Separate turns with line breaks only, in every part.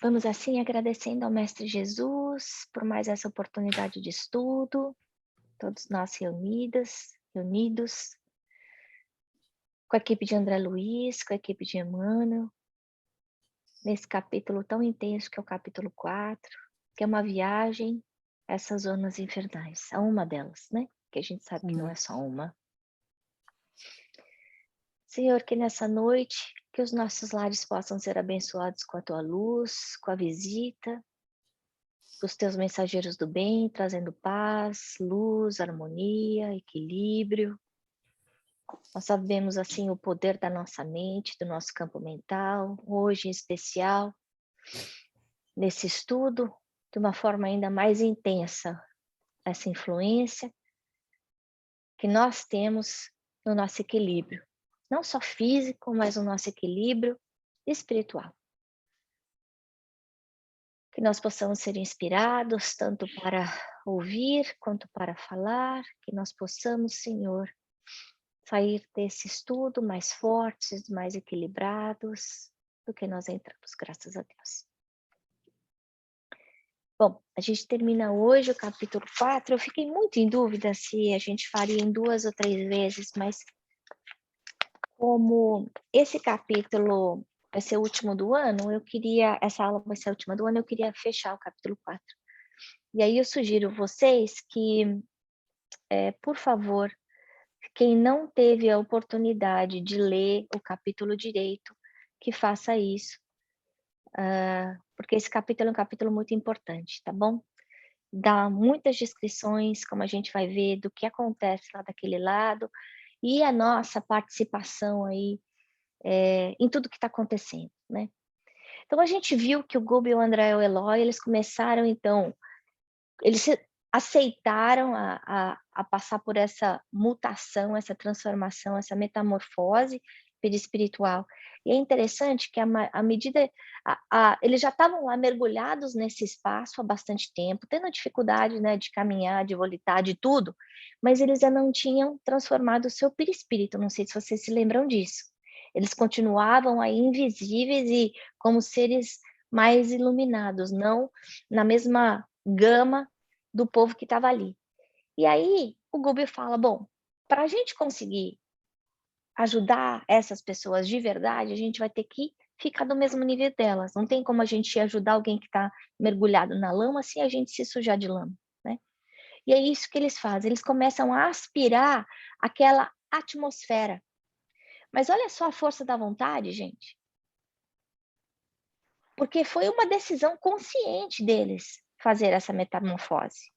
Vamos assim agradecendo ao Mestre Jesus por mais essa oportunidade de estudo, todos nós reunidos, com a equipe de André Luiz, com a equipe de Emmanuel, nesse capítulo tão intenso que é o capítulo 4, que é uma viagem a essas zonas infernais, a uma delas, né? Que a gente sabe que não é só uma. Senhor, que nessa noite, que os nossos lares possam ser abençoados com a tua luz, com a visita dos teus mensageiros do bem, trazendo paz, luz, harmonia, equilíbrio. Nós sabemos assim o poder da nossa mente, do nosso campo mental, hoje em especial, nesse estudo, de uma forma ainda mais intensa, essa influência que nós temos no nosso equilíbrio, não só físico, mas o nosso equilíbrio espiritual. Que nós possamos ser inspirados tanto para ouvir quanto para falar, que nós possamos, Senhor, sair desse estudo mais fortes, mais equilibrados do que nós entramos, graças a Deus. Bom, a gente termina hoje o capítulo 4. Eu fiquei muito em dúvida se a gente faria em 2 ou 3 vezes, mas como esse capítulo vai ser o último do ano, essa aula vai ser a última do ano, eu queria fechar o capítulo 4. E aí eu sugiro vocês que, por favor, quem não teve a oportunidade de ler o capítulo direito, que faça isso, porque esse capítulo é um capítulo muito importante, tá bom? Dá muitas descrições, como a gente vai ver, do que acontece lá daquele lado, e a nossa participação aí em tudo que está acontecendo, né? Então a gente viu que o Gubi e o André e o Eloy, eles começaram então, eles aceitaram a passar por essa mutação, essa transformação, essa metamorfose perispiritual. E é interessante que à medida, eles já estavam lá mergulhados nesse espaço há bastante tempo, tendo dificuldade, né, de caminhar, de volitar, de tudo, mas eles ainda não tinham transformado o seu perispírito, não sei se vocês se lembram disso. Eles continuavam aí invisíveis e como seres mais iluminados, não na mesma gama do povo que estava ali. E aí o Gubi fala, bom, para a gente conseguir ajudar essas pessoas de verdade, a gente vai ter que ficar do mesmo nível delas. Não tem como a gente ajudar alguém que está mergulhado na lama sem a gente se sujar de lama, né? E é isso que eles fazem, eles começam a aspirar aquela atmosfera. Mas olha só a força da vontade, gente. Porque foi uma decisão consciente deles fazer essa metamorfose.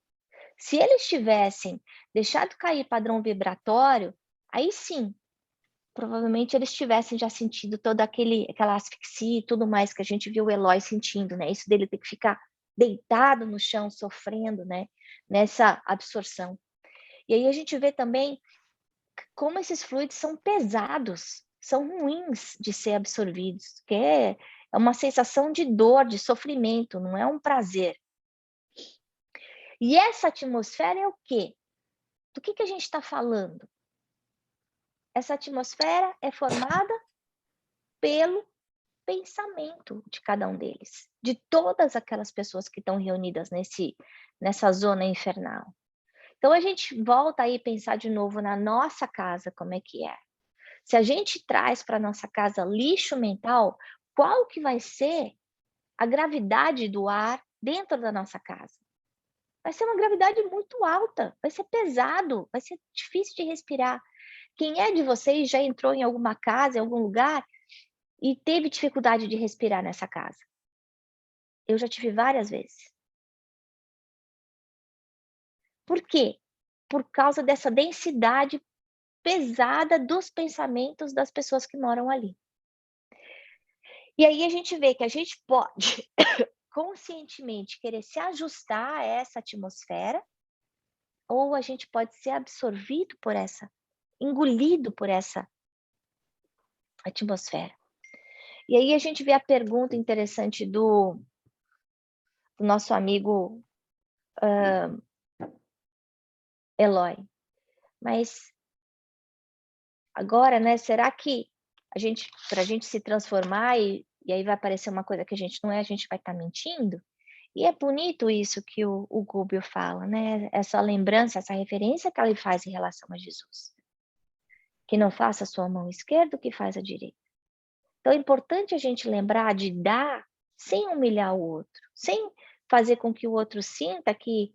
Se eles tivessem deixado cair padrão vibratório, aí sim, provavelmente eles tivessem já sentido toda aquela asfixia e tudo mais que a gente viu o Eloy sentindo, né? Isso dele ter que ficar deitado no chão, sofrendo, né? Nessa absorção. E aí a gente vê também como esses fluidos são pesados, são ruins de ser absorvidos, que é uma sensação de dor, de sofrimento, não é um prazer. E essa atmosfera é o quê? Do que a gente está falando? Essa atmosfera é formada pelo pensamento de cada um deles, de todas aquelas pessoas que estão reunidas nessa zona infernal. Então a gente volta aí a pensar de novo na nossa casa, como é que é. Se a gente traz para nossa casa lixo mental, qual que vai ser a gravidade do ar dentro da nossa casa? Vai ser uma gravidade muito alta, vai ser pesado, vai ser difícil de respirar. Quem é de vocês já entrou em alguma casa, em algum lugar, e teve dificuldade de respirar nessa casa? Eu já tive várias vezes. Por quê? Por causa dessa densidade pesada dos pensamentos das pessoas que moram ali. E aí a gente vê que a gente pode conscientemente querer se ajustar a essa atmosfera, ou a gente pode ser absorvido por engolido por essa atmosfera. E aí a gente vê a pergunta interessante do nosso amigo Eloy. Mas agora, né, será que para a gente se transformar e e aí vai aparecer uma coisa que a gente não é, a gente vai estar mentindo. E é bonito isso que o Gubbio fala, né? Essa lembrança, essa referência que ele faz em relação a Jesus. Que não faça a sua mão esquerda o que faz a direita. Então é importante a gente lembrar de dar sem humilhar o outro, sem fazer com que o outro sinta que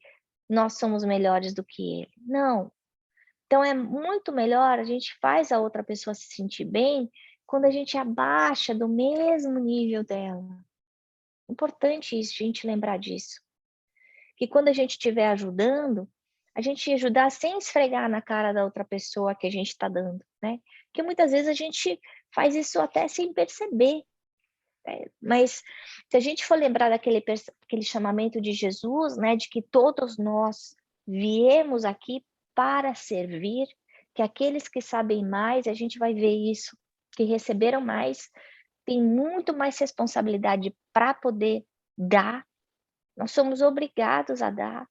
nós somos melhores do que ele. Não. Então é muito melhor, a gente faz a outra pessoa se sentir bem quando a gente abaixa do mesmo nível dela. Importante isso, a gente lembrar disso. Que quando a gente estiver ajudando, a gente ajudar sem esfregar na cara da outra pessoa que a gente está dando, né? Porque muitas vezes a gente faz isso até sem perceber. Mas se a gente for lembrar aquele chamamento de Jesus, né, de que todos nós viemos aqui para servir, que aqueles que sabem mais, a gente vai ver isso, que receberam mais, tem muito mais responsabilidade para poder dar. Nós somos obrigados a dar.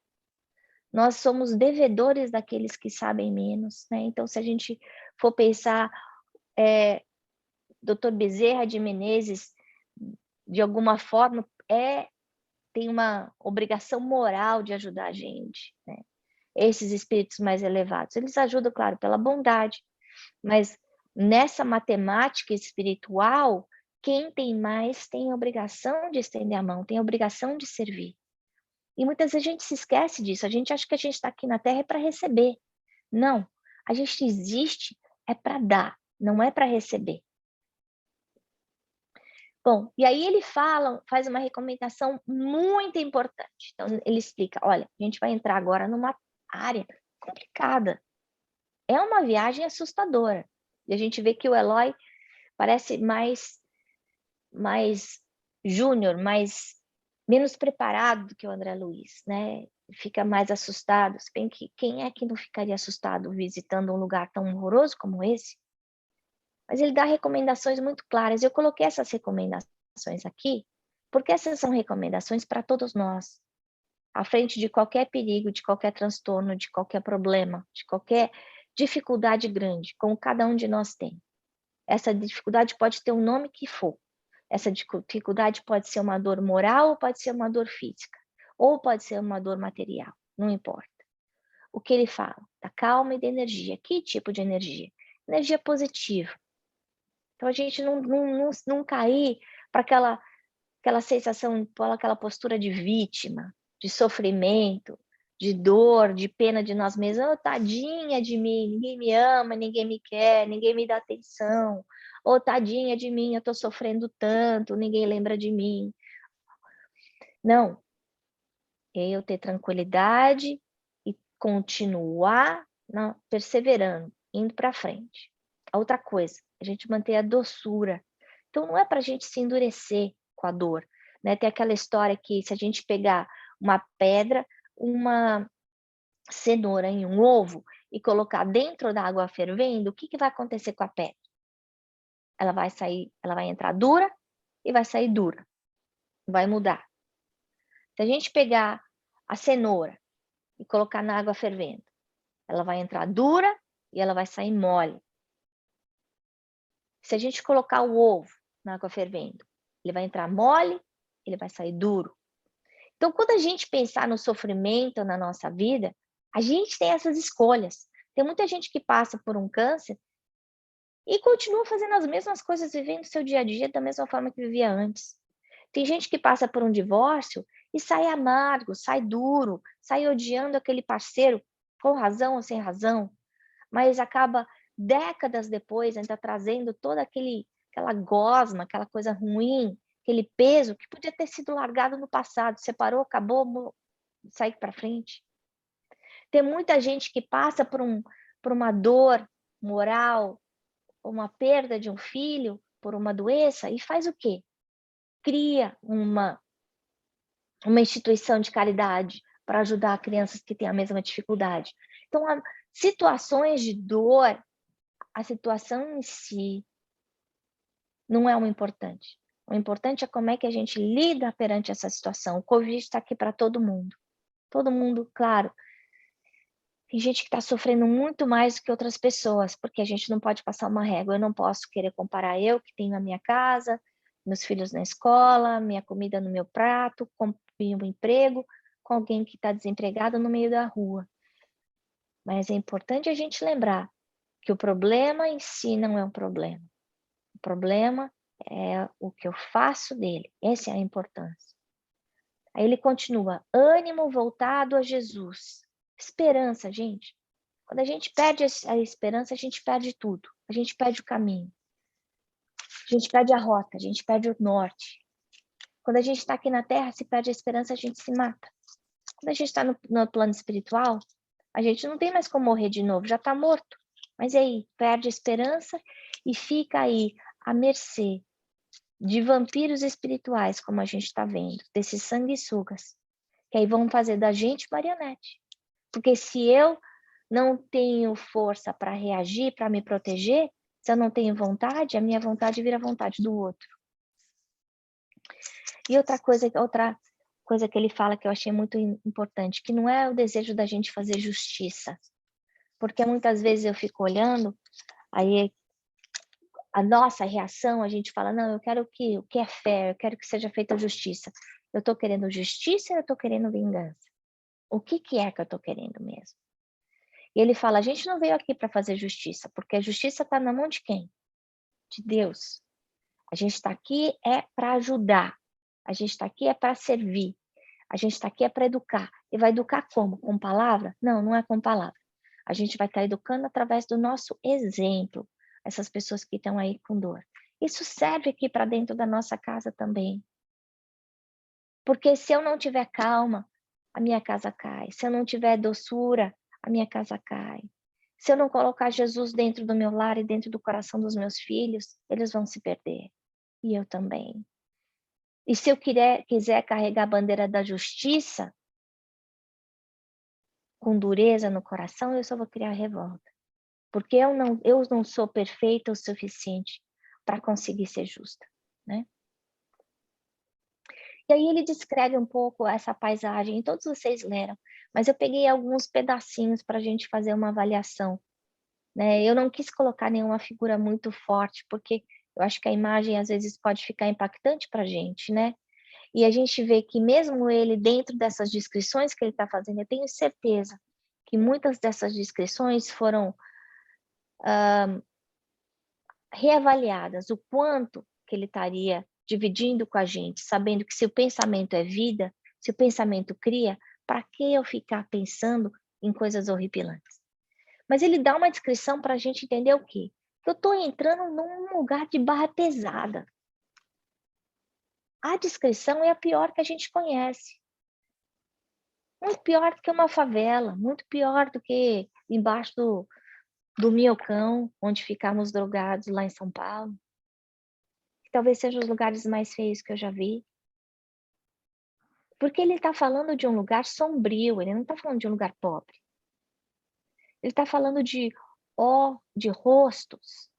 Nós somos devedores daqueles que sabem menos, né? Então, se a gente for pensar, Dr. Bezerra de Menezes, de alguma forma, tem uma obrigação moral de ajudar a gente, né? Esses espíritos mais elevados, eles ajudam, claro, pela bondade, mas nessa matemática espiritual, quem tem mais tem a obrigação de estender a mão, tem a obrigação de servir. E muitas vezes a gente se esquece disso, a gente acha que a gente está aqui na Terra para receber. Não, a gente existe para dar, não é para receber. Bom, e aí ele faz uma recomendação muito importante. Então, ele explica, olha, a gente vai entrar agora numa área complicada. É uma viagem assustadora. E a gente vê que o Eloy parece mais júnior, menos preparado do que o André Luiz, né? Fica mais assustado. Se bem que quem é que não ficaria assustado visitando um lugar tão horroroso como esse? Mas ele dá recomendações muito claras. Eu coloquei essas recomendações aqui, porque essas são recomendações para todos nós. À frente de qualquer perigo, de qualquer transtorno, de qualquer problema, de qualquer dificuldade grande, como cada um de nós tem. Essa dificuldade pode ter o nome que for. Essa dificuldade pode ser uma dor moral ou pode ser uma dor física. Ou pode ser uma dor material, não importa. O que ele fala? Da calma e da energia. Que tipo de energia? Energia positiva. Então, a gente não cair para aquela sensação, para aquela postura de vítima, de sofrimento, de dor, de pena de nós mesmos. Oh, tadinha de mim, ninguém me ama, ninguém me quer, ninguém me dá atenção. Oh, tadinha de mim, eu estou sofrendo tanto, ninguém lembra de mim. Não. Eu ter tranquilidade e continuar perseverando, indo para frente. A outra coisa, a gente manter a doçura. Então, não é para a gente se endurecer com a dor, né? Tem aquela história que se a gente pegar uma pedra, uma cenoura em um ovo e colocar dentro da água fervendo, o que vai acontecer com a pedra? Ela vai entrar dura e vai sair dura, vai mudar. Se a gente pegar a cenoura e colocar na água fervendo, ela vai entrar dura e ela vai sair mole. Se a gente colocar o ovo na água fervendo, ele vai entrar mole, ele vai sair duro. Então, quando a gente pensar no sofrimento na nossa vida, a gente tem essas escolhas. Tem muita gente que passa por um câncer e continua fazendo as mesmas coisas, vivendo seu dia a dia da mesma forma que vivia antes. Tem gente que passa por um divórcio e sai amargo, sai duro, sai odiando aquele parceiro, com razão ou sem razão, mas acaba décadas depois ainda trazendo toda aquela gosma, aquela coisa ruim, aquele peso que podia ter sido largado no passado, separou, acabou, sai para frente. Tem muita gente que passa por uma dor moral, uma perda de um filho, por uma doença, e faz o quê? Cria uma instituição de caridade para ajudar crianças que têm a mesma dificuldade. Então, há situações de dor, a situação em si não é o importante. O importante é como é que a gente lida perante essa situação. O Covid está aqui para todo mundo. Todo mundo, claro. Tem gente que está sofrendo muito mais do que outras pessoas, porque a gente não pode passar uma régua. Eu não posso querer comparar eu, que tenho a minha casa, meus filhos na escola, minha comida no meu prato, conseguir um emprego com alguém que está desempregado no meio da rua. Mas é importante a gente lembrar que o problema em si não é um problema. O problema é o que eu faço dele. Essa é a importância. Aí ele continua, ânimo voltado a Jesus. Esperança, gente. Quando a gente perde a esperança, a gente perde tudo. A gente perde o caminho. A gente perde a rota, a gente perde o norte. Quando a gente está aqui na Terra, se perde a esperança, a gente se mata. Quando a gente está no plano espiritual, a gente não tem mais como morrer de novo, já está morto. Mas aí, perde a esperança e fica aí à mercê de vampiros espirituais, como a gente está vendo, desses sanguessugas, que aí vão fazer da gente marionete. Porque se eu não tenho força para reagir, para me proteger, se eu não tenho vontade, a minha vontade vira a vontade do outro. E outra coisa que ele fala que eu achei muito importante, que não é o desejo da gente fazer justiça. Porque muitas vezes eu fico olhando, aí a nossa reação, a gente fala, não, eu quero o que é fair, eu quero que seja feita justiça. Eu estou querendo justiça ou eu estou querendo vingança? O que é que eu estou querendo mesmo? E ele fala, a gente não veio aqui para fazer justiça, porque a justiça está na mão de quem? De Deus. A gente está aqui para ajudar. A gente está aqui para servir. A gente está aqui para educar. E vai educar como? Com palavra? Não, não é com palavra. A gente vai estar educando através do nosso exemplo. Essas pessoas que estão aí com dor. Isso serve aqui para dentro da nossa casa também. Porque se eu não tiver calma, a minha casa cai. Se eu não tiver doçura, a minha casa cai. Se eu não colocar Jesus dentro do meu lar e dentro do coração dos meus filhos, eles vão se perder. E eu também. E se eu quiser carregar a bandeira da justiça, com dureza no coração, eu só vou criar revolta. Porque eu não sou perfeita o suficiente para conseguir ser justa, né? E aí ele descreve um pouco essa paisagem, todos vocês leram, mas eu peguei alguns pedacinhos para a gente fazer uma avaliação, né? Eu não quis colocar nenhuma figura muito forte, porque eu acho que a imagem às vezes pode ficar impactante para a gente, né? E a gente vê que mesmo ele, dentro dessas descrições que ele está fazendo, eu tenho certeza que muitas dessas descrições foram reavaliadas, o quanto que ele estaria dividindo com a gente, sabendo que se o pensamento é vida, se o pensamento cria, para que eu ficar pensando em coisas horripilantes? Mas ele dá uma descrição para a gente entender o quê? Que eu estou entrando num lugar de barra pesada. A descrição é a pior que a gente conhece. Muito pior do que uma favela, muito pior do que embaixo do Minhocão, onde ficamos drogados lá em São Paulo. Que talvez sejam os lugares mais feios que eu já vi. Porque ele está falando de um lugar sombrio, ele não está falando de um lugar pobre. Ele está falando de rostos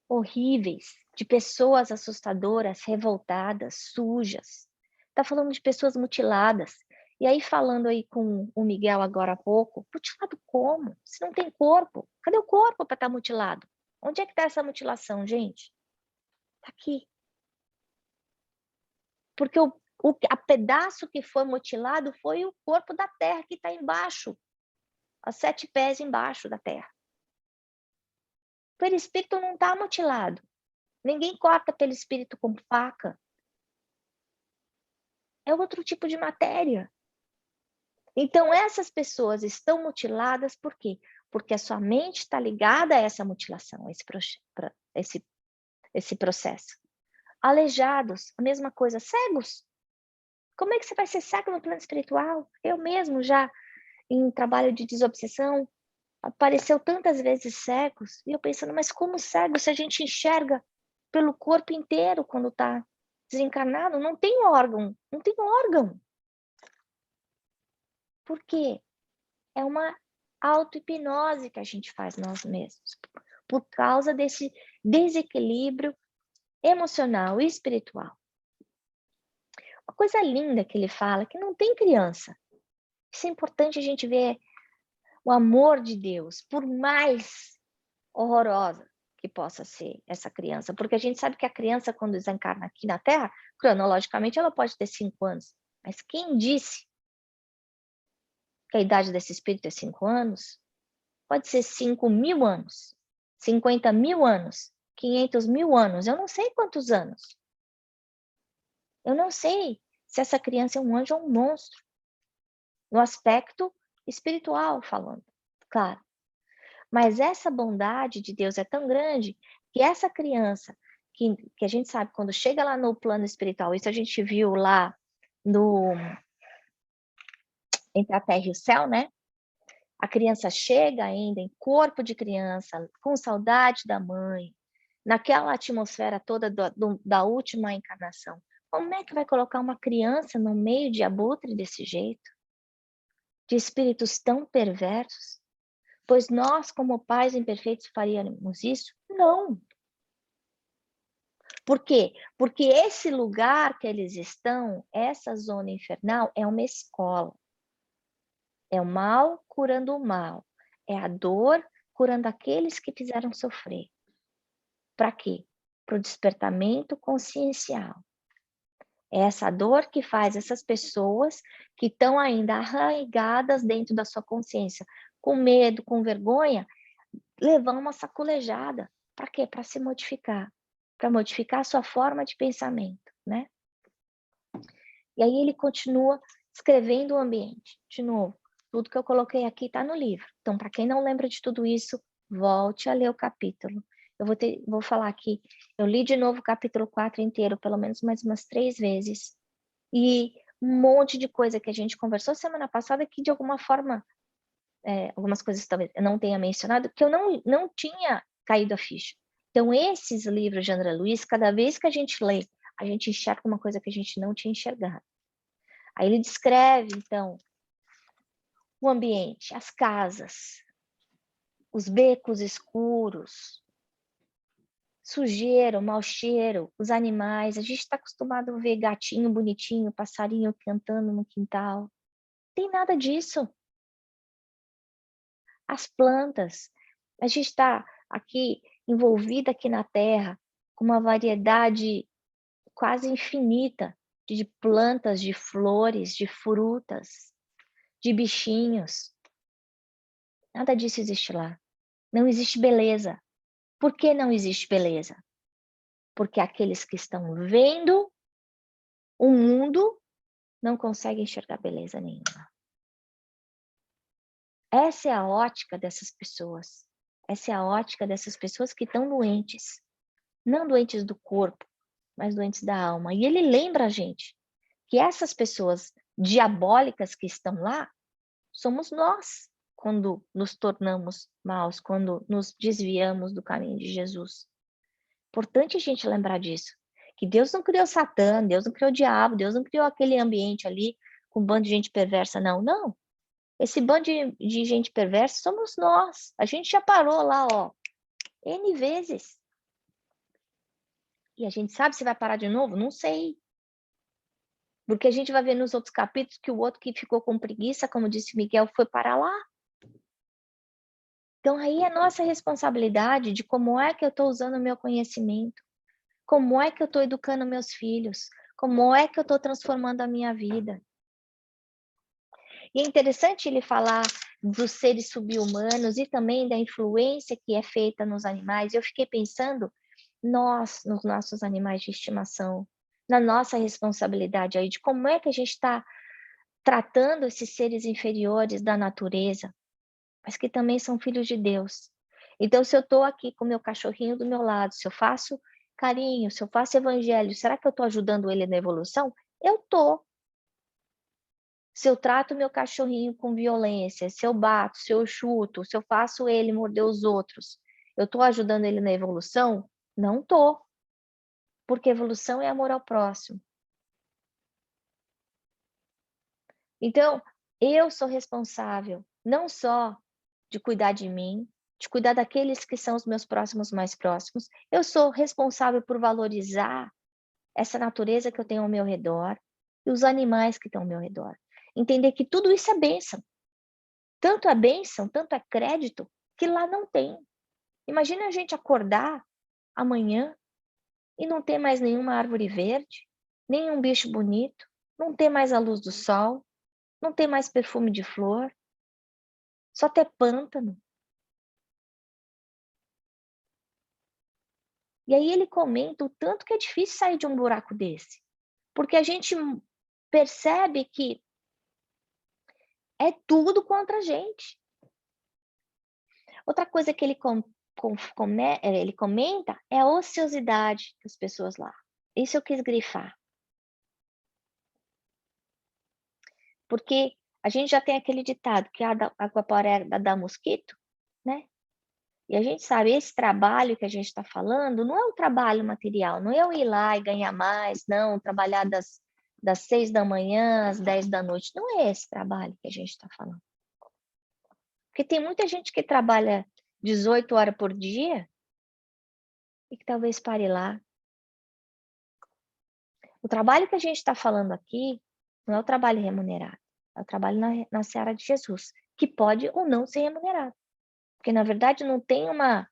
horríveis, de pessoas assustadoras, revoltadas, sujas. Está falando de pessoas mutiladas. E aí, falando aí com o Miguel agora há pouco, mutilado como? Se não tem corpo, cadê o corpo para estar mutilado? Onde é que está essa mutilação, gente? Está aqui. Porque a pedaço que foi mutilado foi o corpo da terra que está embaixo, a 7 pés embaixo da terra. O perispírito não está mutilado. Ninguém corta pelo espírito com faca. É outro tipo de matéria. Então, essas pessoas estão mutiladas por quê? Porque a sua mente está ligada a essa mutilação, a esse processo. Aleijados, a mesma coisa. Cegos. Como é que você vai ser cego no plano espiritual? Eu mesmo já, em trabalho de desobsessão, apareceu tantas vezes cegos, e eu pensando, mas como cego se a gente enxerga pelo corpo inteiro quando está desencarnado? Não tem órgão, não tem órgão. Por quê? É uma auto-hipnose que a gente faz nós mesmos, por causa desse desequilíbrio emocional e espiritual. Uma coisa linda que ele fala, que não tem criança. Isso é importante a gente ver o amor de Deus, por mais horrorosa que possa ser essa criança, porque a gente sabe que a criança, quando desencarna aqui na Terra, cronologicamente ela pode ter 5 anos, mas quem disse que a idade desse espírito é 5 anos? Pode ser 5.000 anos, 50.000 anos, 500.000 anos, eu não sei quantos anos. Eu não sei se essa criança é um anjo ou um monstro, no aspecto espiritual falando, claro. Mas essa bondade de Deus é tão grande que essa criança, que a gente sabe, quando chega lá no plano espiritual, isso a gente viu lá no Entre a Terra e o Céu, né? A criança chega ainda em corpo de criança, com saudade da mãe, naquela atmosfera toda da última encarnação. Como é que vai colocar uma criança no meio de abutre desse jeito? De espíritos tão perversos? Pois nós, como pais imperfeitos, faríamos isso? Não. Por quê? Porque esse lugar que eles estão, essa zona infernal, é uma escola. É o mal curando o mal. É a dor curando aqueles que fizeram sofrer. Para quê? Para o despertamento consciencial. É essa dor que faz essas pessoas que estão ainda arraigadas dentro da sua consciência, com medo, com vergonha, levar uma saculejada. Para quê? Para se modificar. Para modificar a sua forma de pensamento, né? E aí ele continua escrevendo o ambiente. De novo, tudo que eu coloquei aqui está no livro. Então, para quem não lembra de tudo isso, volte a ler o capítulo. Eu vou falar aqui, eu li de novo o capítulo 4 inteiro, pelo menos mais umas 3 vezes. E um monte de coisa que a gente conversou semana passada que, de alguma forma, algumas coisas talvez eu não tenha mencionado, que eu não tinha caído a ficha. Então, esses livros de André Luiz, cada vez que a gente lê, a gente enxerga uma coisa que a gente não tinha enxergado. Aí ele descreve, então, o ambiente, as casas, os becos escuros, sujeira, o mau cheiro, os animais. A gente está acostumado a ver gatinho bonitinho, passarinho cantando no quintal. Não tem nada disso. As plantas. A gente está aqui, envolvida aqui na Terra, com uma variedade quase infinita de plantas, de flores, de frutas, de bichinhos. Nada disso existe lá. Não existe beleza. Por que não existe beleza? Porque aqueles que estão vendo o mundo não conseguem enxergar beleza nenhuma. Essa é a ótica dessas pessoas. Essa é a ótica dessas pessoas que estão doentes. Não doentes do corpo, mas doentes da alma. E ele lembra a gente que essas pessoas diabólicas que estão lá somos nós, quando nos tornamos maus, quando nos desviamos do caminho de Jesus. Importante a gente lembrar disso. Que Deus não criou Satã, Deus não criou o diabo, Deus não criou aquele ambiente ali com um bando de gente perversa, não. Não. Esse bando de gente perversa somos nós. A gente já parou lá, ó, N vezes. E a gente sabe se vai parar de novo? Não sei. Porque a gente vai ver nos outros capítulos que o outro que ficou com preguiça, como disse Miguel, foi parar lá. Então aí é nossa responsabilidade de como é que eu estou usando o meu conhecimento. Como é que eu estou educando meus filhos? Como é que eu estou transformando a minha vida? E é interessante ele falar dos seres sub-humanos e também da influência que é feita nos animais. Eu fiquei pensando, nós, nos nossos animais de estimação, na nossa responsabilidade aí, de como é que a gente está tratando esses seres inferiores da natureza, mas que também são filhos de Deus. Então, se eu estou aqui com o meu cachorrinho do meu lado, se eu faço carinho, se eu faço evangelho, será que eu estou ajudando ele na evolução? Eu estou. Se eu trato meu cachorrinho com violência, se eu bato, se eu chuto, se eu faço ele morder os outros, eu estou ajudando ele na evolução? Não estou. Porque evolução é amor ao próximo. Então, eu sou responsável não só de cuidar de mim, de cuidar daqueles que são os meus próximos mais próximos, eu sou responsável por valorizar essa natureza que eu tenho ao meu redor e os animais que estão ao meu redor. Entender que tudo isso é bênção. Tanto é bênção, tanto é crédito, que lá não tem. Imagina a gente acordar amanhã e não ter mais nenhuma árvore verde, nenhum bicho bonito, não ter mais a luz do sol, não ter mais perfume de flor, só ter pântano. E aí ele comenta o tanto que é difícil sair de um buraco desse, porque a gente percebe que é tudo contra a gente. Outra coisa que ele ele comenta é a ociosidade das pessoas lá. Isso eu quis grifar. Porque a gente já tem aquele ditado que a água parada dá mosquito, né? E a gente sabe, esse trabalho que a gente está falando não é um trabalho material, não é eu ir lá e ganhar mais, não, trabalhar das 6 da manhã às 10 da noite, não é esse trabalho que a gente está falando. Porque tem muita gente que trabalha 18 horas por dia e que talvez pare lá. O trabalho que a gente está falando aqui não é o trabalho remunerado, é o trabalho na seara de Jesus, que pode ou não ser remunerado. Porque, na verdade, não tem uma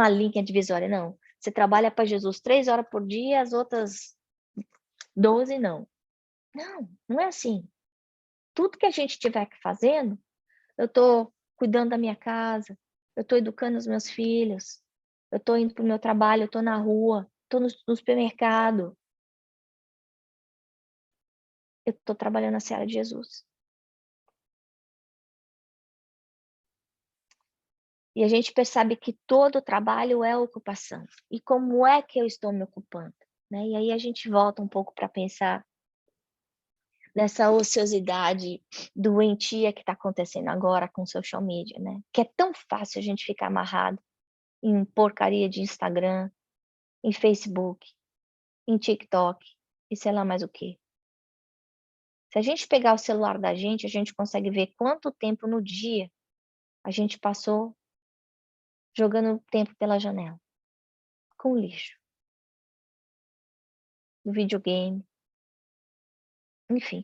linha divisória, não. Você trabalha para Jesus 3 horas por dia, as outras 12 não. Não, não é assim. Tudo que a gente estiver fazendo, eu estou cuidando da minha casa, eu estou educando os meus filhos, eu estou indo para o meu trabalho, eu estou na rua, estou no supermercado. Eu estou trabalhando na seara de Jesus. E a gente percebe que todo trabalho é ocupação. E como é que eu estou me ocupando? Né? E aí a gente volta um pouco para pensar nessa ociosidade doentia que está acontecendo agora com social media, né? Que é tão fácil a gente ficar amarrado em porcaria de Instagram, em Facebook, em TikTok e sei lá mais o quê. Se a gente pegar o celular da gente, a gente consegue ver quanto tempo no dia a gente passou jogando tempo pela janela, com lixo, no videogame, enfim.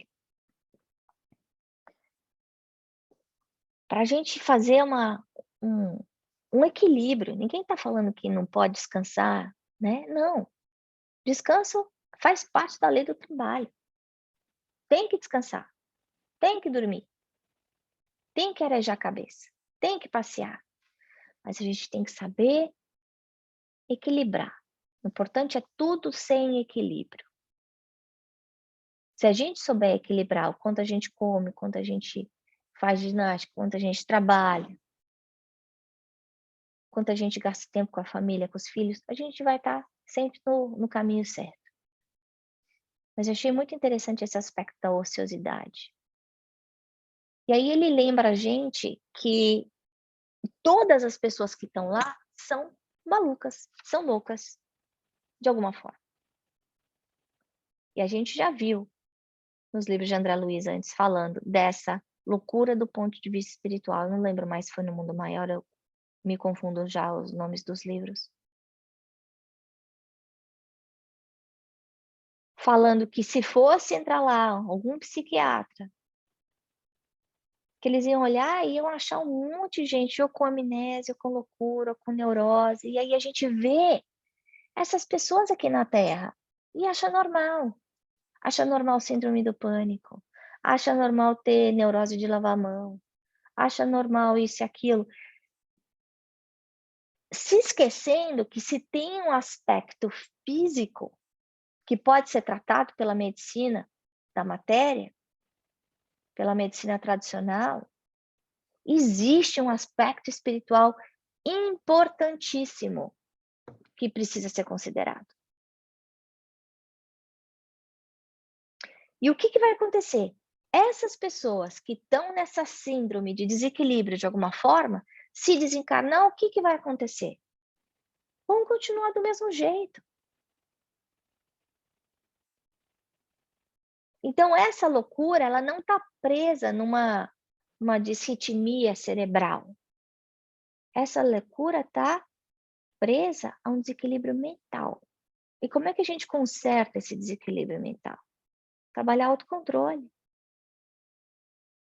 Para a gente fazer um equilíbrio, ninguém está falando que não pode descansar, né? Não, descanso faz parte da lei do trabalho. Tem que descansar, tem que dormir, tem que arejar a cabeça, tem que passear. Mas a gente tem que saber equilibrar. O importante é tudo sem equilíbrio. Se a gente souber equilibrar o quanto a gente come, o quanto a gente faz ginástica, o quanto a gente trabalha, o quanto a gente gasta tempo com a família, com os filhos, a gente vai estar sempre no caminho certo. Mas eu achei muito interessante esse aspecto da ociosidade. E aí ele lembra a gente que todas as pessoas que estão lá são malucas, são loucas, de alguma forma. E a gente já viu nos livros de André Luiz antes falando dessa loucura do ponto de vista espiritual. Eu não lembro mais se foi no Mundo Maior, eu me confundo já os nomes dos livros. Falando que se fosse entrar lá algum psiquiatra, que eles iam olhar e iam achar um monte de gente ou com amnésia, ou com loucura, ou com neurose. E aí a gente vê essas pessoas aqui na Terra e acha normal. Acha normal síndrome do pânico. Acha normal ter neurose de lavar a mão. Acha normal isso e aquilo. Se esquecendo que se tem um aspecto físico que pode ser tratado pela medicina da matéria, pela medicina tradicional, existe um aspecto espiritual importantíssimo que precisa ser considerado. E o que vai acontecer? Essas pessoas que estão nessa síndrome de desequilíbrio de alguma forma, se desencarnar, o que vai acontecer? Vão continuar do mesmo jeito. Então, essa loucura, ela não está presa numa disritmia cerebral. Essa loucura está presa a um desequilíbrio mental. E como é que a gente conserta esse desequilíbrio mental? Trabalhar autocontrole,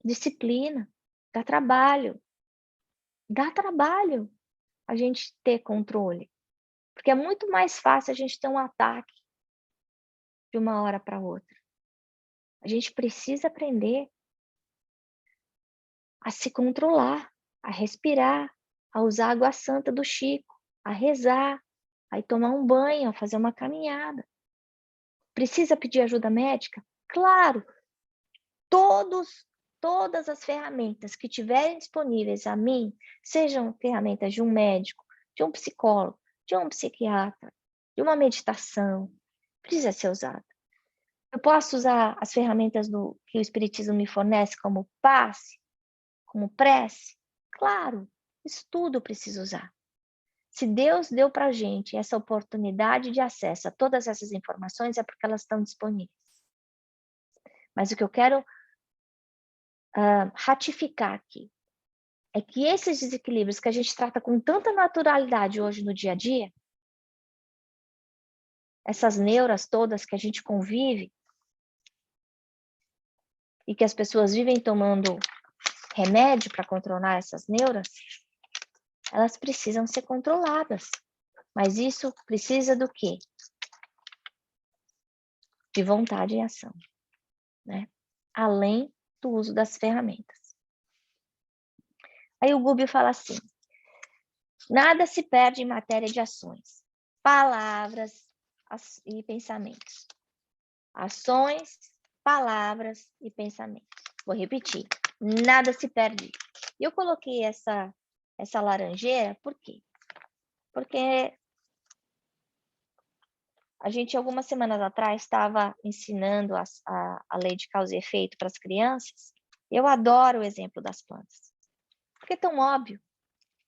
disciplina, dá trabalho. Dá trabalho. a gente ter controle. Porque é muito mais fácil a gente ter um ataque de uma hora para outra. A gente precisa aprender a se controlar, a respirar, a usar a água santa do Chico, a rezar, a ir tomar um banho, a fazer uma caminhada. Precisa pedir ajuda médica? Claro! Todas as ferramentas que tiverem disponíveis a mim, sejam ferramentas de um médico, de um psicólogo, de um psiquiatra, de uma meditação, precisa ser usada. Eu posso usar as ferramentas que o Espiritismo me fornece como passe, como prece? Claro, isso tudo preciso usar. Se Deus deu para a gente essa oportunidade de acesso a todas essas informações, é porque elas estão disponíveis. Mas o que eu quero ratificar aqui é que esses desequilíbrios que a gente trata com tanta naturalidade hoje no dia a dia, essas neuras todas que a gente convive e que as pessoas vivem tomando remédio para controlar essas neuras, elas precisam ser controladas. Mas isso precisa do quê? De vontade e ação, né? Além do uso das ferramentas. Aí o Gubbio fala assim: nada se perde em matéria de ações, palavras e pensamentos. Ações, palavras e pensamentos. Vou repetir: nada se perde. E eu coloquei essa laranjeira, por quê? Porque a gente, algumas semanas atrás, estava ensinando a lei de causa e efeito para as crianças. Eu adoro o exemplo das plantas, porque é tão óbvio.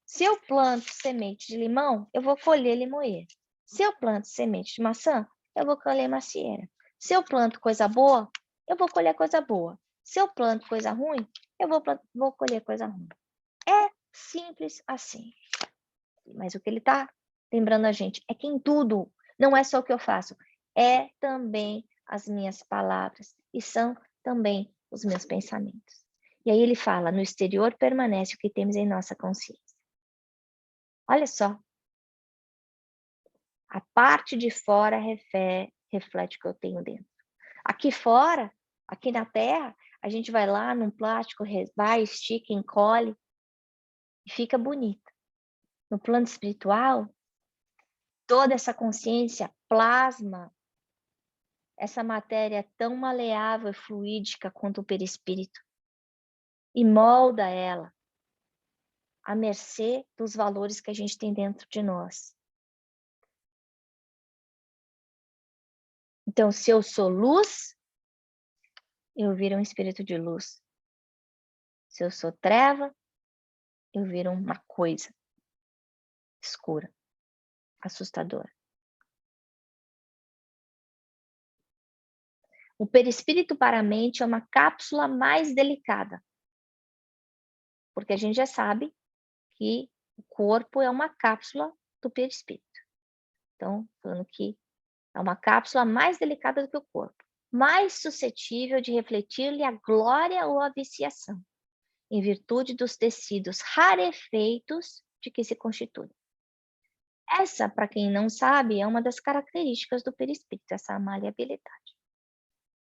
Se eu planto semente de limão, eu vou colher limoeira. Se eu planto semente de maçã, eu vou colher macieira. Se eu planto coisa boa, eu vou colher coisa boa. Se eu planto coisa ruim, eu vou colher coisa ruim. É simples assim. Mas o que ele está lembrando a gente é que em tudo, não é só o que eu faço, é também as minhas palavras e são também os meus pensamentos. E aí ele fala: no exterior permanece o que temos em nossa consciência. Olha só. A parte de fora reflete o que eu tenho dentro. Aqui fora, aqui na Terra, a gente vai lá num plástico, vai, estica, encolhe e fica bonito. No plano espiritual, toda essa consciência plasma essa matéria tão maleável e fluídica quanto o perispírito e molda ela à mercê dos valores que a gente tem dentro de nós. Então, se eu sou luz, eu viro um espírito de luz. Se eu sou treva, eu viro uma coisa escura, assustadora. O perispírito para a mente é uma cápsula mais delicada, porque a gente já sabe que o corpo é uma cápsula do perispírito. Então, falando que é uma cápsula mais delicada do que o corpo, mais suscetível de refletir-lhe a glória ou a viciação, em virtude dos tecidos rarefeitos de que se constitui. Essa, para quem não sabe, é uma das características do perispírito, essa maleabilidade.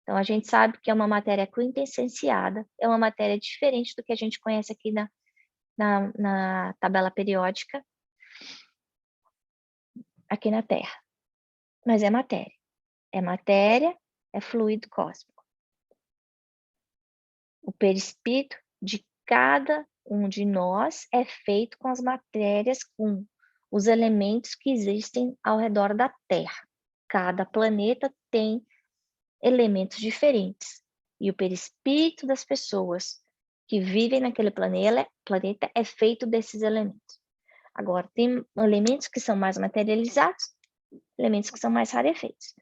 Então, a gente sabe que é uma matéria quintessenciada, é uma matéria diferente do que a gente conhece aqui na tabela periódica, aqui na Terra. Mas é matéria. É matéria, é fluido cósmico. O perispírito de cada um de nós é feito com as matérias, com os elementos que existem ao redor da Terra. Cada planeta tem elementos diferentes. E o perispírito das pessoas que vivem naquele planeta é feito desses elementos. Agora, tem elementos que são mais materializados, elementos que são mais rarefeitos,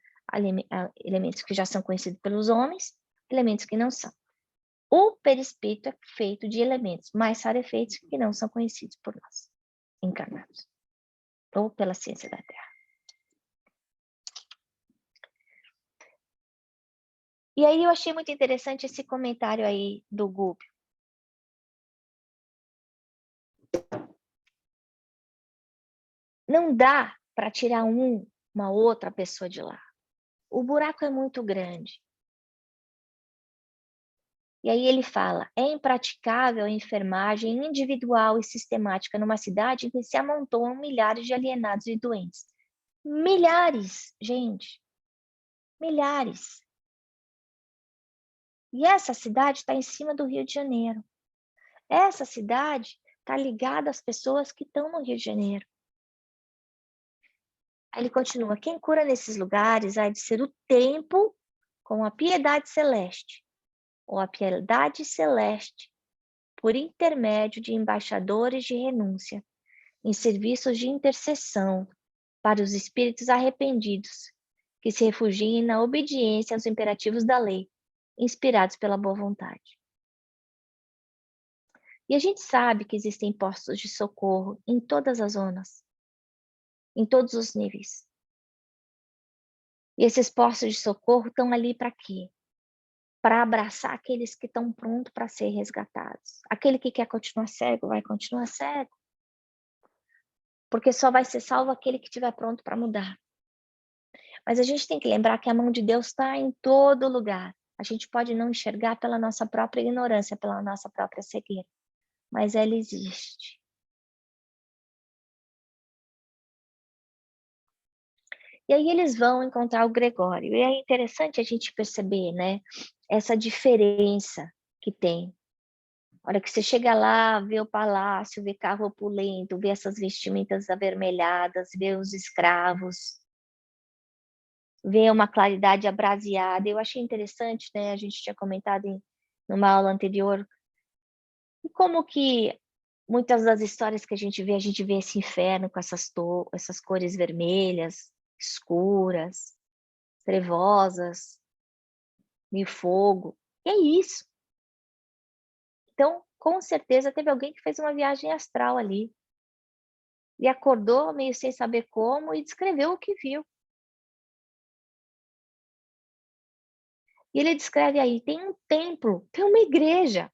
elementos que já são conhecidos pelos homens, elementos que não são. O perispírito é feito de elementos mais rarefeitos que não são conhecidos por nós, encarnados, ou pela ciência da Terra. E aí eu achei muito interessante esse comentário aí do Gubbio. Não dá para tirar uma outra pessoa de lá. O buraco é muito grande. E aí ele fala, é impraticável a enfermagem individual e sistemática numa cidade em que se amontoam milhares de alienados e doentes. Milhares, gente. Milhares. E essa cidade está em cima do Rio de Janeiro. Essa cidade está ligada às pessoas que estão no Rio de Janeiro. Aí ele continua, quem cura nesses lugares há de ser o tempo com a piedade celeste, ou a piedade celeste, por intermédio de embaixadores de renúncia, em serviços de intercessão para os espíritos arrependidos, que se refugiem na obediência aos imperativos da lei, inspirados pela boa vontade. E a gente sabe que existem postos de socorro em todas as zonas, em todos os níveis. E esses postos de socorro estão ali para quê? Para abraçar aqueles que estão prontos para ser resgatados. Aquele que quer continuar cego, vai continuar cego. Porque só vai ser salvo aquele que estiver pronto para mudar. Mas a gente tem que lembrar que a mão de Deus está em todo lugar. A gente pode não enxergar pela nossa própria ignorância, pela nossa própria cegueira. Mas ela existe. E aí eles vão encontrar o Gregório. E é interessante a gente perceber, né, essa diferença que tem. A hora que você chega lá, vê o palácio, vê carro opulento, vê essas vestimentas avermelhadas, vê os escravos, vê uma claridade abraseada. Eu achei interessante, né, a gente tinha comentado numa aula anterior, e como que muitas das histórias que a gente vê esse inferno com essas cores vermelhas, escuras, trevosas, meio fogo. E é isso. Então, com certeza, teve alguém que fez uma viagem astral ali. E acordou meio sem saber como e descreveu o que viu. E ele descreve aí, tem um templo, tem uma igreja.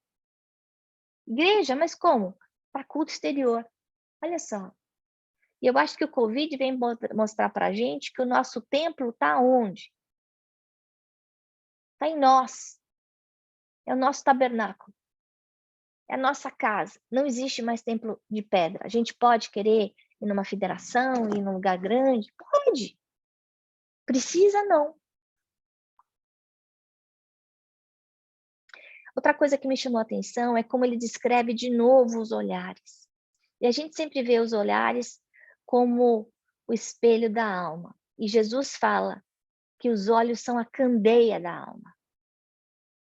Igreja, mas como? Para culto exterior. Olha só. E eu acho que o Covid vem mostrar para a gente que o nosso templo está onde? Está em nós. É o nosso tabernáculo. É a nossa casa. Não existe mais templo de pedra. A gente pode querer ir numa federação, ir num lugar grande? Pode. Precisa não. Outra coisa que me chamou a atenção é como ele descreve de novo os olhares. E a gente sempre vê os olhares como o espelho da alma. E Jesus fala que os olhos são a candeia da alma.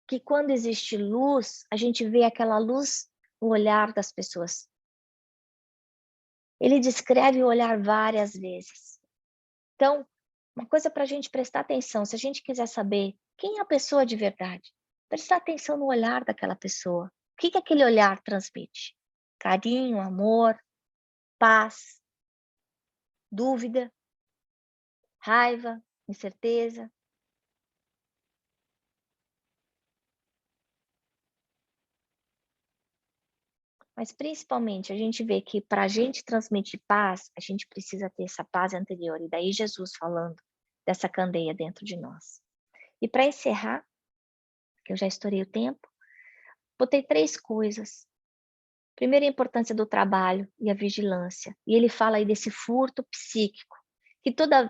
Que quando existe luz, a gente vê aquela luz no olhar das pessoas. Ele descreve o olhar várias vezes. Então, uma coisa para a gente prestar atenção, se a gente quiser saber quem é a pessoa de verdade, prestar atenção no olhar daquela pessoa. O que aquele olhar transmite? Carinho, amor, paz, dúvida, raiva, incerteza. Mas principalmente a gente vê que para a gente transmitir paz, a gente precisa ter essa paz anterior. E daí Jesus falando dessa candeia dentro de nós. E para encerrar, que eu já estourei o tempo, botei 3 coisas. Primeiro, a importância do trabalho e a vigilância. E ele fala aí desse furto psíquico,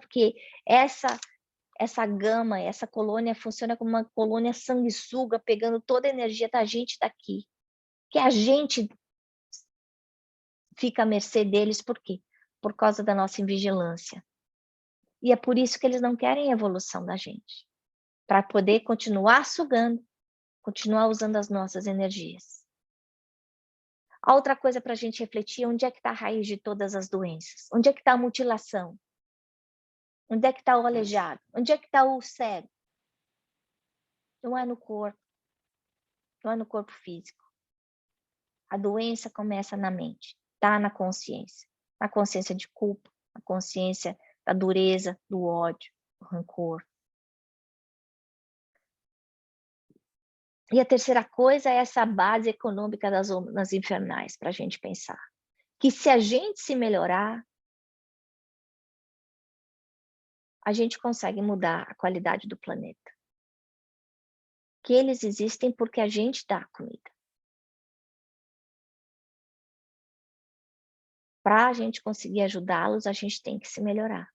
que essa gama, essa colônia funciona como uma colônia sanguessuga, pegando toda a energia da gente daqui. Que a gente fica à mercê deles, por quê? Por causa da nossa invigilância. E é por isso que eles não querem a evolução da gente. Para poder continuar sugando, continuar usando as nossas energias. A outra coisa para a gente refletir é onde é que está a raiz de todas as doenças? Onde é que está a mutilação? Onde é que está o aleijado? Onde é que está o cego? Não é no corpo. Não é no corpo físico. A doença começa na mente, está na consciência. Na consciência de culpa, na consciência da dureza, do ódio, do rancor. E a terceira coisa é essa base econômica das infernais, para a gente pensar. Que se a gente se melhorar, a gente consegue mudar a qualidade do planeta. Que eles existem porque a gente dá comida. Para a gente conseguir ajudá-los, a gente tem que se melhorar.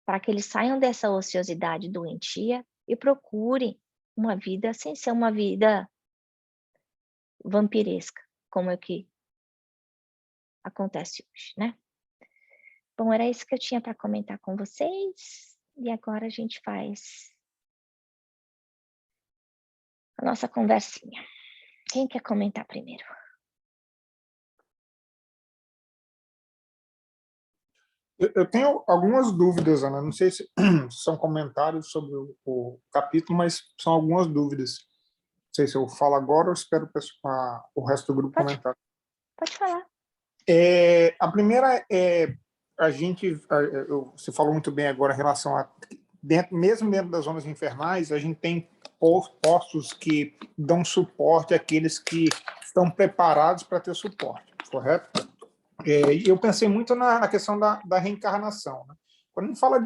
Para que eles saiam dessa ociosidade doentia e procurem uma vida sem ser uma vida vampiresca, como é que acontece hoje, né? Bom, era isso que eu tinha para comentar com vocês. E agora a gente faz a nossa conversinha. Quem quer comentar primeiro?
Eu tenho algumas dúvidas, Ana. Não sei se são comentários sobre o capítulo, mas são algumas dúvidas. Não sei se eu falo agora ou espero o resto do grupo comentar.
Pode falar.
A primeira é, você falou muito bem agora em relação a, mesmo dentro das zonas infernais, a gente tem postos que dão suporte àqueles que estão preparados para ter suporte, correto? Eu pensei muito na questão da reencarnação. Né? Quando a gente fala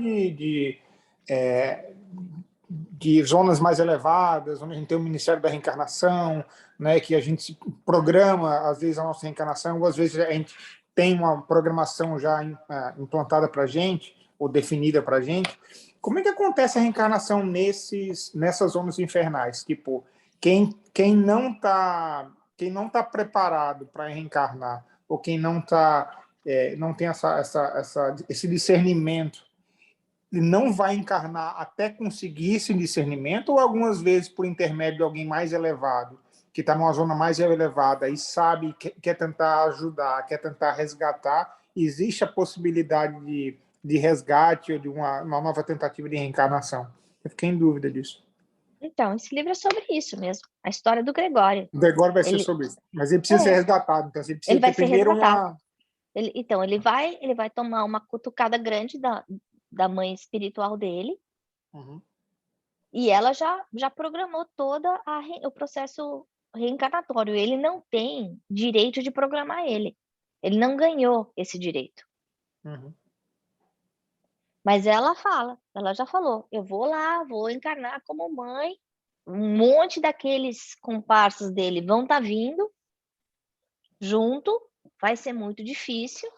de zonas mais elevadas, onde a gente tem o Ministério da Reencarnação, né, que a gente programa, às vezes, a nossa reencarnação, ou às vezes a gente tem uma programação já implantada para a gente, ou definida para a gente. Como é que acontece a reencarnação nessas zonas infernais? Tipo, quem não tá preparado para reencarnar, ou quem não tem esse discernimento, não vai encarnar até conseguir esse discernimento, ou algumas vezes por intermédio de alguém mais elevado, que está numa zona mais elevada e sabe, quer tentar ajudar, quer tentar resgatar, existe a possibilidade de resgate ou de uma nova tentativa de reencarnação? Eu fiquei em dúvida disso.
Então, esse livro é sobre isso mesmo, a história do Gregório.
O Gregório vai ser sobre isso, mas ele precisa ser resgatado, então ele precisa ter primeiro uma...
Então, ele vai tomar uma cutucada grande da mãe espiritual dele, e ela já programou todo o processo reencarnatório. Ele não tem direito de programar ele. Ele não ganhou esse direito. Mas ela já falou, eu vou lá, vou encarnar como mãe, um monte daqueles comparsas dele vão estar vindo junto, vai ser muito difícil,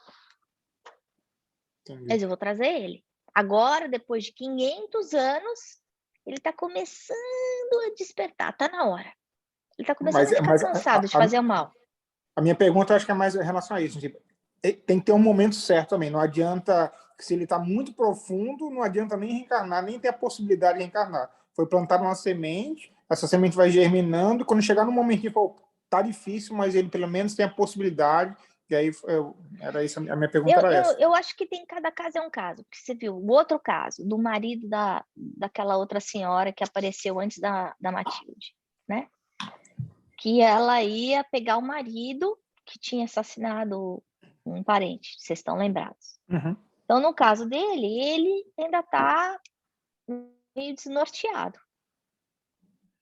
mas eu vou trazer ele. Agora, depois de 500 anos, ele está começando a despertar, está na hora. Ele está começando a ficar cansado de fazer o mal.
A minha pergunta, acho que é mais em relação a isso. Tipo, tem que ter um momento certo também. Não adianta, se ele está muito profundo, não adianta nem reencarnar, nem ter a possibilidade de reencarnar. Foi plantada uma semente, essa semente vai germinando, e quando chegar no momentinho, tá difícil, mas ele pelo menos tem a possibilidade. E aí, era isso, a minha pergunta era essa.
Eu acho que tem, cada caso é um caso, porque você viu o outro caso, do marido daquela outra senhora que apareceu antes da Matilde, né? Que ela ia pegar o marido que tinha assassinado um parente, vocês estão lembrados. Então, no caso dele, ele ainda está meio desnorteado,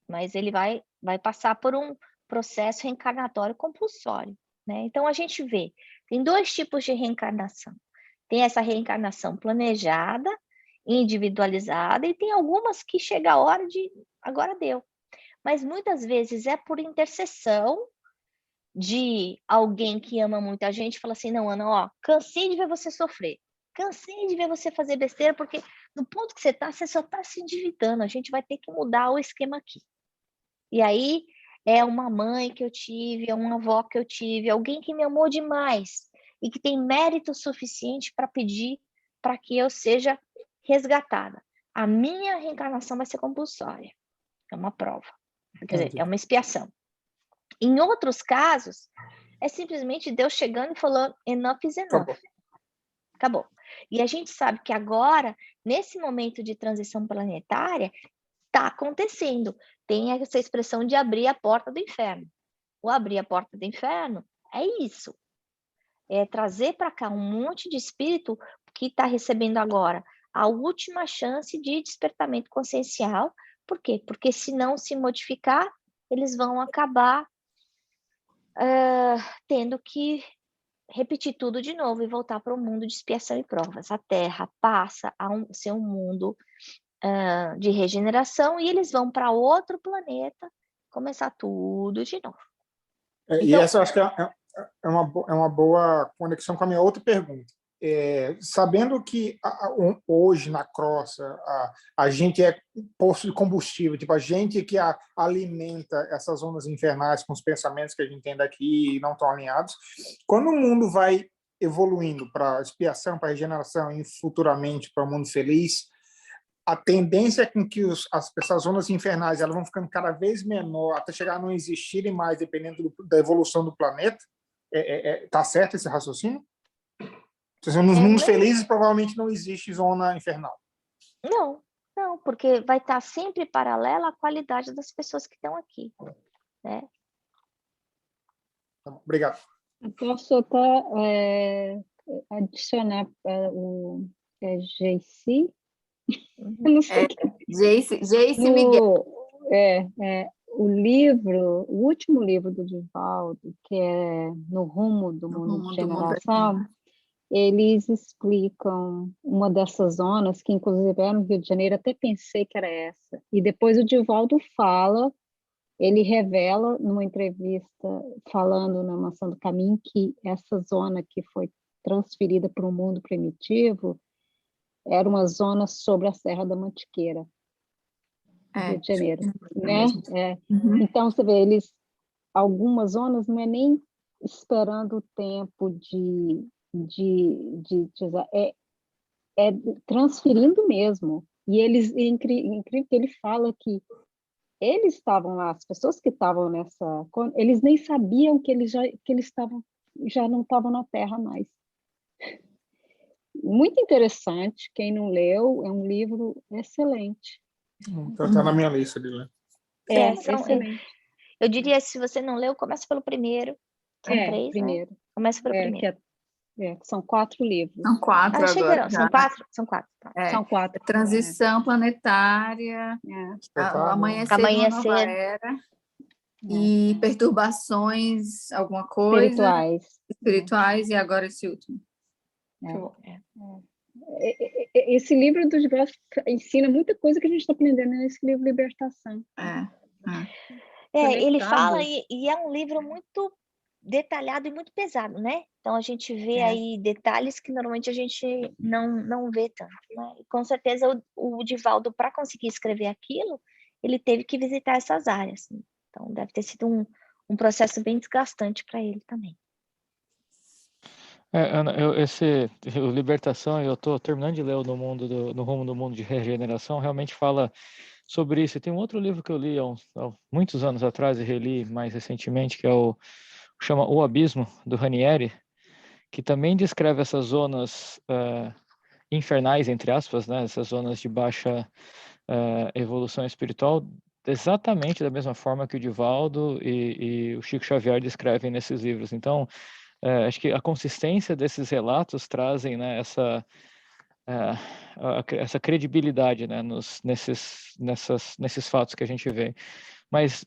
mas ele vai passar por um processo reencarnatório compulsório, né? Então, a gente vê, tem dois tipos de reencarnação. Tem essa reencarnação planejada, individualizada, e tem algumas que chega a hora de, agora deu. Mas muitas vezes é por intercessão de alguém que ama muito a gente, fala assim, não, Ana, ó, cansei de ver você sofrer, cansei de ver você fazer besteira, porque no ponto que você só está se endividando, a gente vai ter que mudar o esquema aqui. E aí é uma mãe que eu tive, é uma avó que eu tive, alguém que me amou demais e que tem mérito suficiente para pedir para que eu seja resgatada. A minha reencarnação vai ser compulsória, é uma prova, quer dizer, é uma expiação. Em outros casos, é simplesmente Deus chegando e falando, enough is enough. Acabou. E a gente sabe que agora, nesse momento de transição planetária, está acontecendo. Tem essa expressão de abrir a porta do inferno. O abrir a porta do inferno é isso. É trazer para cá um monte de espírito que está recebendo agora a última chance de despertamento consciencial. Por quê? Porque se não se modificar, eles vão acabar tendo que repetir tudo de novo e voltar para o mundo de expiação e provas. A Terra passa a ser um mundo de regeneração e eles vão para outro planeta começar tudo de novo.
E
Então,
essa eu acho que é uma boa conexão com a minha outra pergunta. Sabendo que hoje na crossa a gente é posto de combustível, tipo, a gente que alimenta essas ondas infernais com os pensamentos que a gente tem daqui e não estão alinhados, quando o mundo vai evoluindo para expiação, para regeneração e futuramente para um mundo feliz, a tendência é com que essas ondas infernais elas vão ficando cada vez menor até chegar a não existirem mais, dependendo da evolução do planeta. Tá certo esse raciocínio? Nos mundos felizes, provavelmente não existe zona infernal.
Não, porque vai estar sempre paralela à qualidade das pessoas que estão aqui, né?
Obrigado.
Eu posso até adicionar o JC? Não sei.
Jace Miguel.
O livro, o último livro do Divaldo, que é No Rumo do Mundo de Generação, eles explicam uma dessas zonas, que inclusive é no Rio de Janeiro, até pensei que era essa. E depois o Divaldo fala, ele revela numa entrevista, falando na Mansão do Caminho, que essa zona que foi transferida para o mundo primitivo era uma zona sobre a Serra da Mantiqueira, Rio de Janeiro, né? Então, você vê, algumas zonas não é nem esperando o tempo é transferindo mesmo. E eles, incrível que ele fala que eles estavam lá, as pessoas que estavam nessa, eles nem sabiam que eles já não estavam na Terra mais. Muito interessante, quem não leu, é um livro excelente.
Está na minha lista de ler.
Excelente.
Eu diria, se você não leu, começa pelo primeiro. São 3,
primeiro.
né? Começa pelo primeiro.
São 4 livros.
São 4 agora.
São 4? São 4.
São 4.
Transição planetária, amanhecer de uma nova era, e perturbações, alguma coisa. Espirituais, e agora esse último.
Esse livro dos Divaldo ensina muita coisa que a gente está aprendendo nesse livro Libertação.
Ele fala, e é um livro muito detalhado e muito pesado, né? Então a gente vê aí detalhes que normalmente a gente não vê tanto, né? E com certeza o Divaldo, para conseguir escrever aquilo, ele teve que visitar essas áreas. Então deve ter sido um processo bem desgastante para ele também.
Ana, o Libertação, eu estou terminando de ler No Rumo do Mundo de Regeneração, realmente fala sobre isso. E tem um outro livro que eu li há muitos anos atrás e reli mais recentemente, que chama O Abismo, do Ranieri, que também descreve essas zonas infernais, entre aspas, né? Essas zonas de baixa evolução espiritual, exatamente da mesma forma que o Divaldo e o Chico Xavier descrevem nesses livros. Então, acho que a consistência desses relatos trazem, né, essa credibilidade, né, nesses fatos que a gente vê. Mas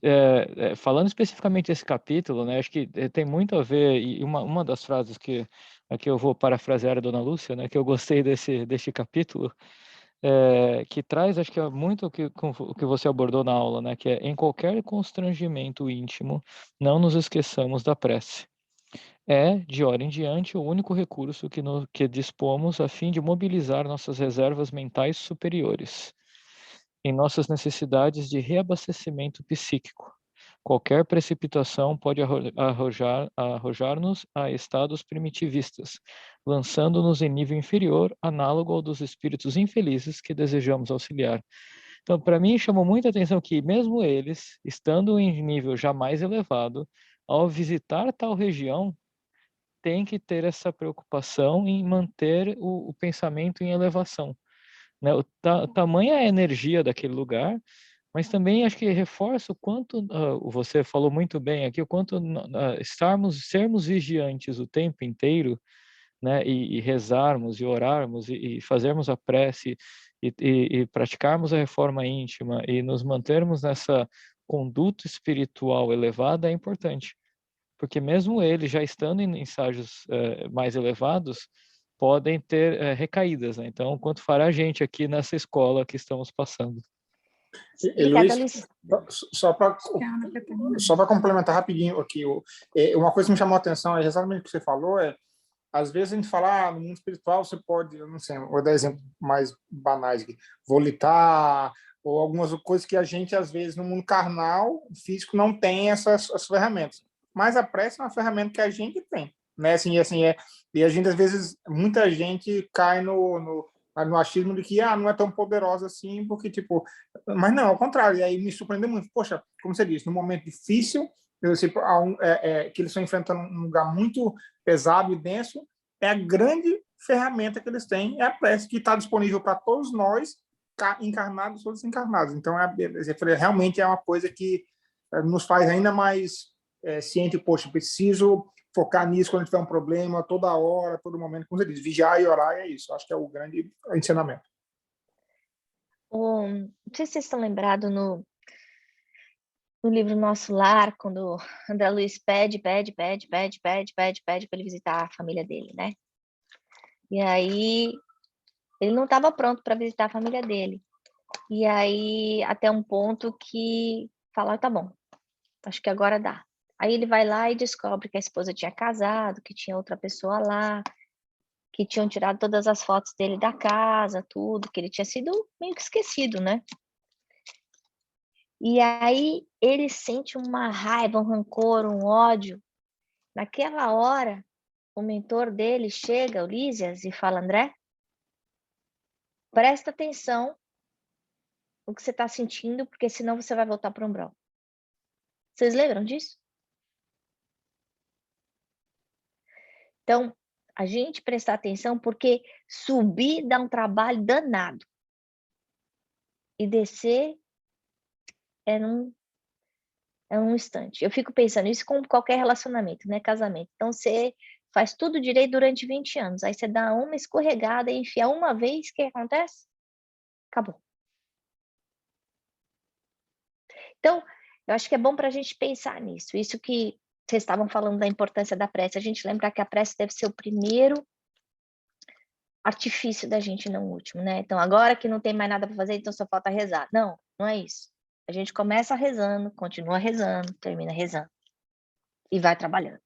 falando especificamente desse capítulo, né, acho que tem muito a ver, e uma das frases que aqui eu vou parafrasear a Dona Lúcia, né, que eu gostei deste capítulo, que traz, acho que é muito o que você abordou na aula, né, que é: em qualquer constrangimento íntimo, não nos esqueçamos da prece. É, de hora em diante, o único recurso que dispomos a fim de mobilizar nossas reservas mentais superiores em nossas necessidades de reabastecimento psíquico. Qualquer precipitação pode arrojar-nos a estados primitivistas, lançando-nos em nível inferior, análogo ao dos espíritos infelizes que desejamos auxiliar. Então, para mim, chamou muita atenção que, mesmo eles, estando em nível já mais elevado, ao visitar tal região, tem que ter essa preocupação em manter o pensamento em elevação, né? Tamanha a energia daquele lugar, mas também acho que reforça o quanto, você falou muito bem aqui, o quanto sermos vigiantes o tempo inteiro, né? E rezarmos, e orarmos, e fazermos a prece, e praticarmos a reforma íntima, e nos mantermos nessa conduta espiritual elevada é importante. porque mesmo eles, já estando em estágios mais elevados, podem ter recaídas, né? Então, quanto fará a gente aqui nessa escola que estamos passando?
Luiz, só para complementar rapidinho aqui, uma coisa que me chamou a atenção é exatamente o que você falou, às vezes a gente fala, no mundo espiritual você pode, eu não sei, vou dar exemplos mais banais aqui, volitar, ou algumas coisas que a gente, às vezes, no mundo carnal, físico, não tem essas ferramentas. Mas a prece é uma ferramenta que a gente tem, né? Assim, e a gente, às vezes, muita gente cai no achismo de que não é tão poderosa assim, porque, tipo... Mas não, ao contrário. E aí me surpreendeu muito. Poxa, como você disse, num momento difícil, que eles estão enfrentando um lugar muito pesado e denso, é a grande ferramenta que eles têm, é a prece, que está disponível para todos nós, encarnados ou desencarnados. Então, realmente é uma coisa que nos faz ainda mais ciente. Poxa, preciso focar nisso quando tiver um problema, toda hora, todo momento, como você diz, vigiar e orar, é isso. Acho que é o grande ensinamento.
Não sei se vocês estão lembrados no livro Nosso Lar, quando André Luiz pede para ele visitar a família dele, né? E aí ele não estava pronto para visitar a família dele. E aí até um ponto que fala, tá bom, acho que agora dá. Aí ele vai lá e descobre que a esposa tinha casado, que tinha outra pessoa lá, que tinham tirado todas as fotos dele da casa, tudo, que ele tinha sido meio que esquecido, né? E aí ele sente uma raiva, um rancor, um ódio. Naquela hora, o mentor dele chega, o Lísias, e fala, André, presta atenção no que você está sentindo, porque senão você vai voltar para o umbral. Vocês lembram disso? Então, a gente prestar atenção, porque subir dá um trabalho danado. E descer é num instante. Eu fico pensando isso com qualquer relacionamento, né? Casamento. Então, você faz tudo direito durante 20 anos. Aí você dá uma escorregada e enfia uma vez, o que acontece? Acabou. Então, eu acho que é bom para a gente pensar nisso. Isso que vocês estavam falando da importância da prece. A gente lembrar que a prece deve ser o primeiro artifício da gente, não o último, né? Então, agora que não tem mais nada para fazer, então só falta rezar. Não, não é isso. A gente começa rezando, continua rezando, termina rezando. E vai trabalhando,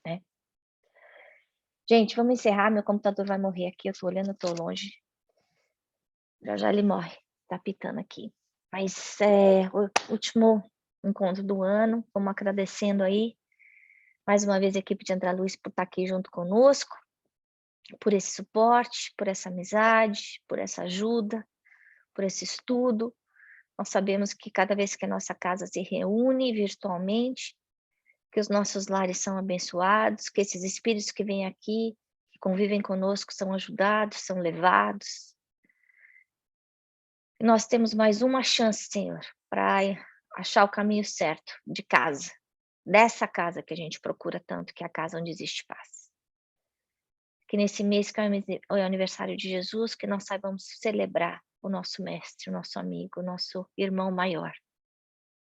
né? Gente, vamos encerrar. Meu computador vai morrer aqui. Eu tô olhando, eu tô longe. Já ele morre. Tá pitando aqui. Mas o último encontro do ano. Vamos agradecendo aí. Mais uma vez a equipe de André Luiz por estar aqui junto conosco. Por esse suporte, por essa amizade, por essa ajuda, por esse estudo. Nós sabemos que cada vez que a nossa casa se reúne virtualmente, que os nossos lares são abençoados, que esses espíritos que vêm aqui, que convivem conosco, são ajudados, são levados. E nós temos mais uma chance, Senhor, para achar o caminho certo de casa, dessa casa que a gente procura tanto, que é a casa onde existe paz. Que nesse mês que é o aniversário de Jesus, que nós saibamos celebrar o nosso mestre, o nosso amigo, o nosso irmão maior,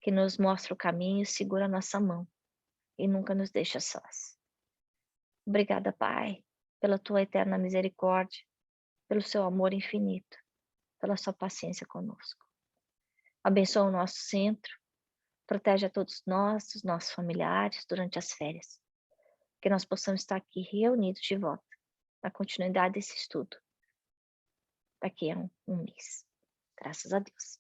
que nos mostra o caminho, segura a nossa mão e nunca nos deixa sós. Obrigada, Pai, pela tua eterna misericórdia, pelo seu amor infinito, pela sua paciência conosco. Abençoa o nosso centro, protege a todos nós, os nossos familiares, durante as férias. Que nós possamos estar aqui reunidos de volta, na continuidade desse estudo, daqui a um mês. Graças a Deus.